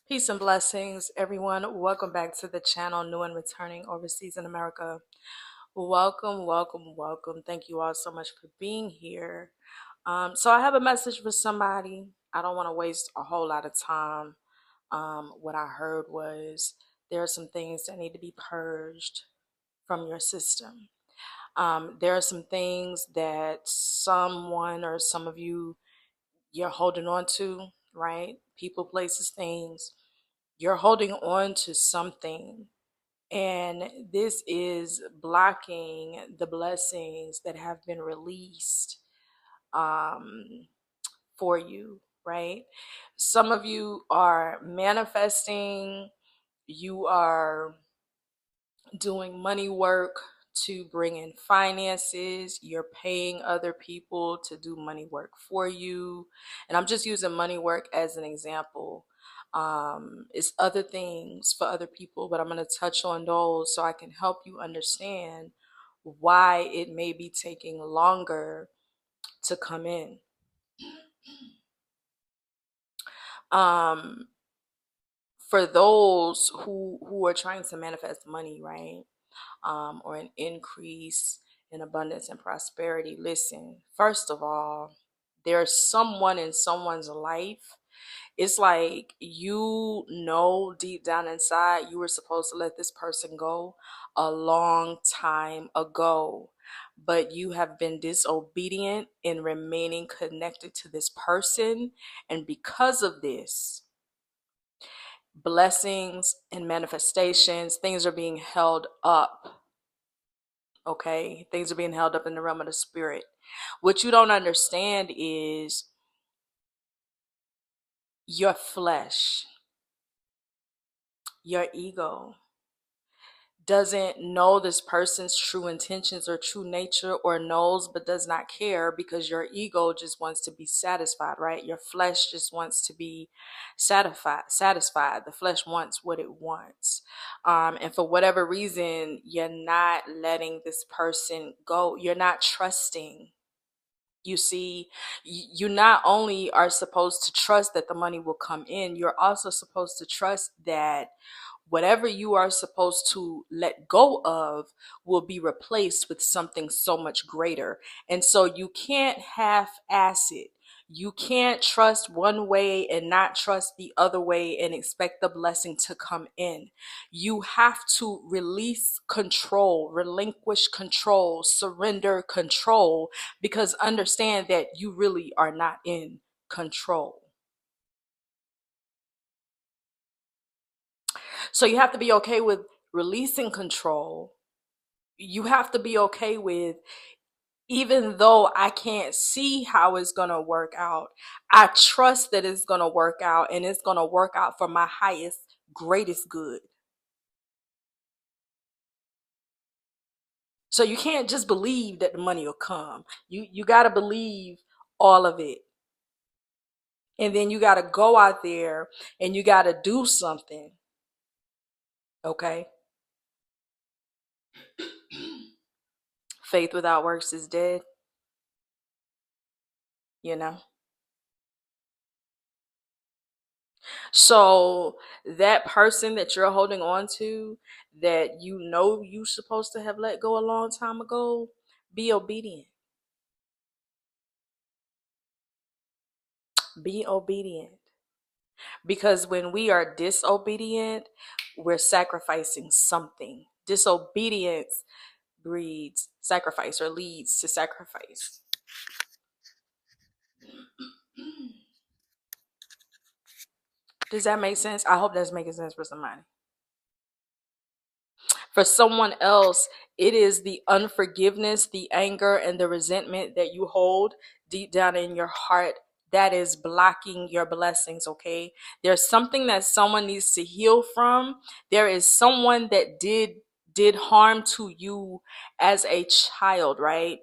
Peace and blessings, everyone. Welcome back to the channel, new and returning overseas in America. Welcome, welcome, welcome. Thank you all so much for being here. So I have a message for somebody. I don't want to waste a whole lot of time. What I heard was there are some things that need to be purged from your system. There are some things that someone or some of you're holding on to, right? People, places, things. You're holding on to something, and this is blocking the blessings that have been released um, for you, right? Some of you are manifesting, you are doing money work to bring in finances, you're paying other people to do money work for you. And I'm just using money work as an example. It's other things for other people, but I'm going to touch on those so I can help you understand why it may be taking longer to come in. Um, for those who are trying to manifest money, right? Or an increase in abundance and prosperity. Listen, first of all, there's someone in someone's life. It's like deep down inside you were supposed to let this person go a long time ago, but you have been disobedient in remaining connected to this person. And because of this, blessings and manifestations, things are being held up. Okay, things are being held up in the realm of the spirit. What you don't understand is your flesh, your ego doesn't know this person's true intentions or true nature, or knows but does not care, because your ego just wants to be satisfied, right? Your flesh just wants to be satisfied. The flesh wants what it wants. And for whatever reason, you're not letting this person go. You're not trusting. You see, you not only are supposed to trust that the money will come in, you're also supposed to trust that whatever you are supposed to let go of will be replaced with something so much greater. And so you can't half-ass it. You can't trust one way and not trust the other way and expect the blessing to come in. You have to release control, relinquish control, surrender control, because understand that you really are not in control. So you have to be okay with releasing control. You have to be okay with, even though I can't see how it's going to work out, I trust that it's going to work out, and it's going to work out for my highest, greatest good. So you can't just believe that the money will come. You got to believe all of it. And then you got to go out there and you got to do something. Okay? Faith without works is dead, you know? So that person that you're holding on to, that you know you're supposed to have let go a long time ago, be obedient. Be obedient. Because when we are disobedient, we're sacrificing something. Disobedience breeds sacrifice, or leads to sacrifice. Does that make sense? I hope that's making sense for somebody. For someone else, it is the unforgiveness, the anger, and the resentment that you hold deep down in your heart that is blocking your blessings. Okay, there's something that someone needs to heal from. There is someone that did harm to you as a child, right?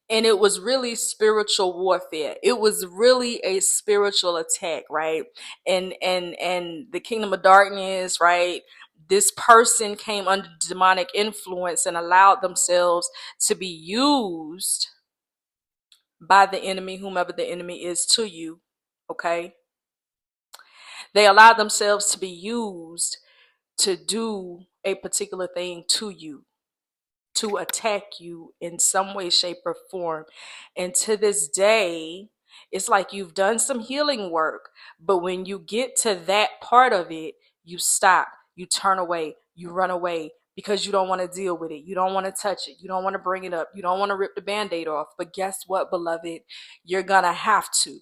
And it was really spiritual warfare. It was really a spiritual attack, right? And the kingdom of darkness, right? This person came under demonic influence and allowed themselves to be used by the enemy, whomever the enemy is to you. Okay? They allow themselves to be used to do a particular thing to you, to attack you in some way, shape, or form. And to this day, it's like you've done some healing work, but when you get to that part of it, you stop, you turn away, you run away because you don't want to deal with it. You don't want to touch it. You don't want to bring it up. You don't want to rip the band-aid off. But guess what, beloved? You're going to have to.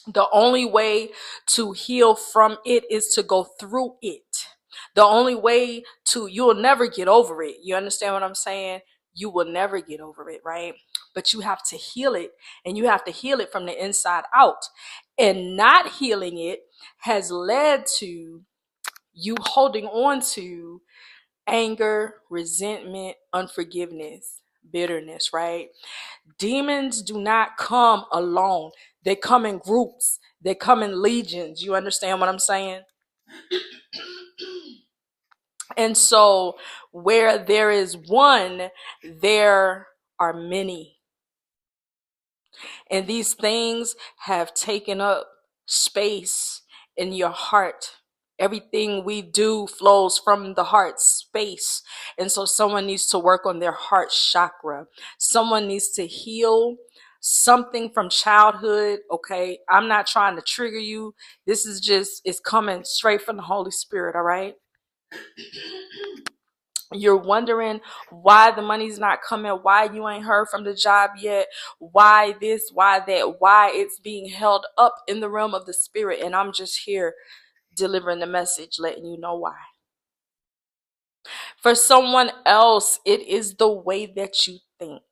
The only way to heal from it is to go through it. The only way to, you'll never get over it. You understand what I'm saying? You will never get over it, right? But you have to heal it, and you have to heal it from the inside out. And not healing it has led to you holding on to anger, resentment, unforgiveness, bitterness, right? Demons do not come alone. They come in groups. They come in legions. You understand what I'm saying? And so where there is one, there are many. And these things have taken up space in your heart. Everything we do flows from the heart space. And so someone needs to work on their heart chakra. Someone needs to heal something from childhood. Okay. I'm not trying to trigger you. This is just, it's coming straight from the Holy Spirit. All right. You're wondering why the money's not coming, why you ain't heard from the job yet, why this, why that, why it's being held up in the realm of the spirit. And I'm just here delivering the message, letting you know why. For someone else, it is the way that you think.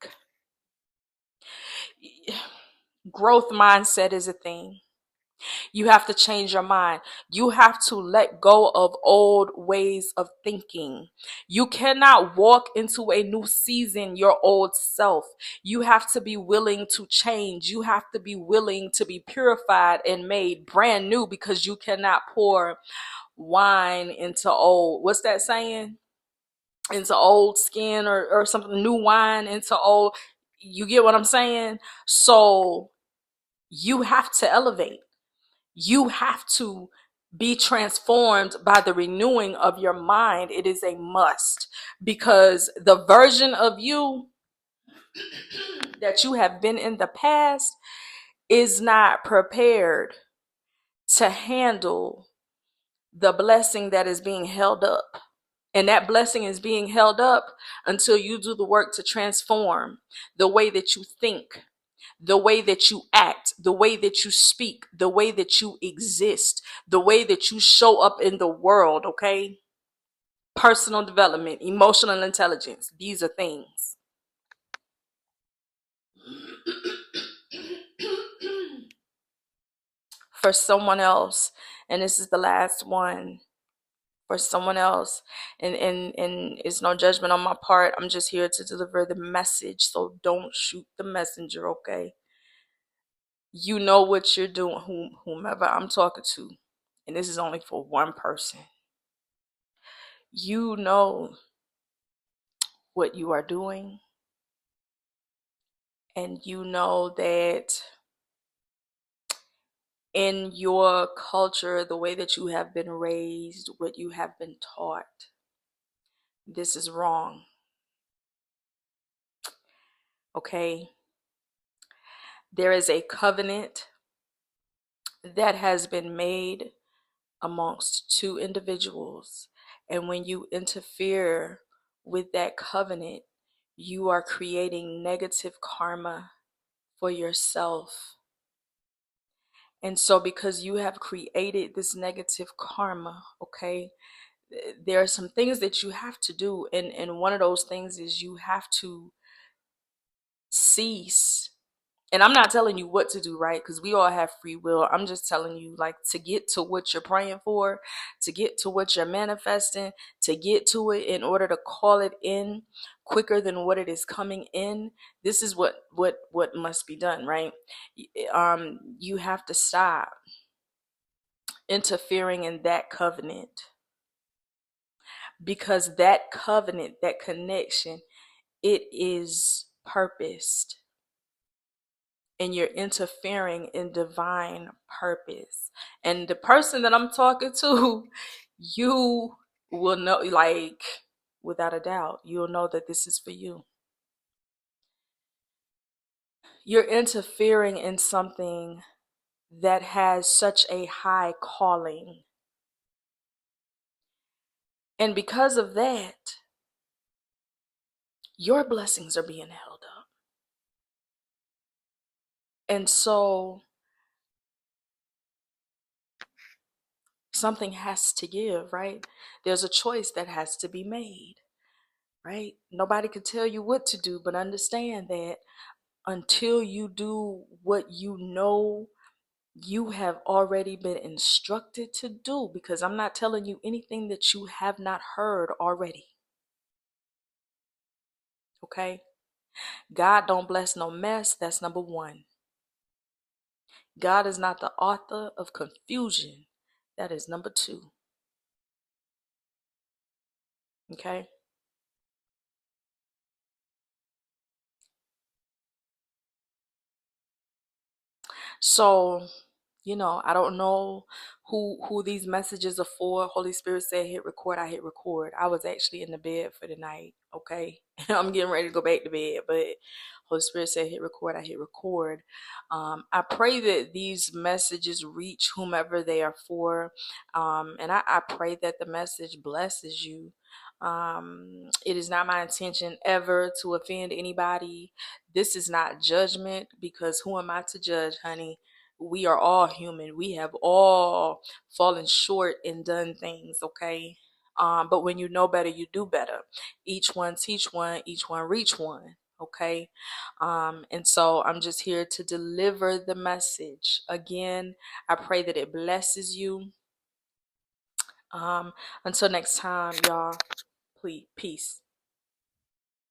Growth mindset is a thing. You have to change your mind. You have to let go of old ways of thinking. You cannot walk into a new season your old self. You have to be willing to change. You have to be willing to be purified and made brand new, because you cannot pour wine into old. What's that saying? Into old skin, or something, new wine into old. You get what I'm saying? So you have to elevate. You have to be transformed by the renewing of your mind. It is a must, because the version of you that you have been in the past is not prepared to handle the blessing that is being held up. And that blessing is being held up until you do the work to transform the way that you think, the way that you act, the way that you speak, the way that you exist, the way that you show up in the world, okay? Personal development, emotional intelligence, these are things. For someone else, and this is the last one, for someone else, and it's no judgment on my part. I'm just here to deliver the message, so don't shoot the messenger, okay? You know what you're doing, whomever I'm talking to, and this is only for one person. You know what you are doing, and you know that in your culture, the way that you have been raised, what you have been taught, this is wrong. Okay? There is a covenant that has been made amongst two individuals, and when you interfere with that covenant, you are creating negative karma for yourself. And so because you have created this negative karma, okay, there are some things that you have to do. And one of those things is you have to cease. And I'm not telling you what to do, right? Because we all have free will. I'm just telling you, like, to get to what you're praying for, to get to what you're manifesting, to get to it in order to call it in quicker than what it is coming in. This is what must be done, right? You have to stop interfering in that covenant, because that covenant, that connection, it is purposed. and you're interfering in divine purpose. And the person that I'm talking to, you will know, like, without a doubt, you'll know that this is for you. You're interfering in something that has such a high calling. And because of that, your blessings are being held up. And so something has to give, right? There's a choice that has to be made, right? Nobody can tell you what to do, but understand that until you do what you know you have already been instructed to do, because I'm not telling you anything that you have not heard already. Okay? God don't bless no mess. That's number one. God is not the author of confusion. That is number two. Okay? So, I don't know who these messages are for. Holy Spirit said hit record, I hit record. I was actually in the bed for the night, okay? I'm getting ready to go back to bed, but Holy Spirit said hit record, I hit record. I pray that these messages reach whomever they are for. And I pray that the message blesses you. It is not my intention ever to offend anybody. This is not judgment, because who am I to judge, honey? We are all human. We have all fallen short and done things, okay? But when you know better, you do better. Each one teach one, each one reach one, okay? And so I'm just here to deliver the message. Again, I pray that it blesses you. Until next time, y'all, please, peace.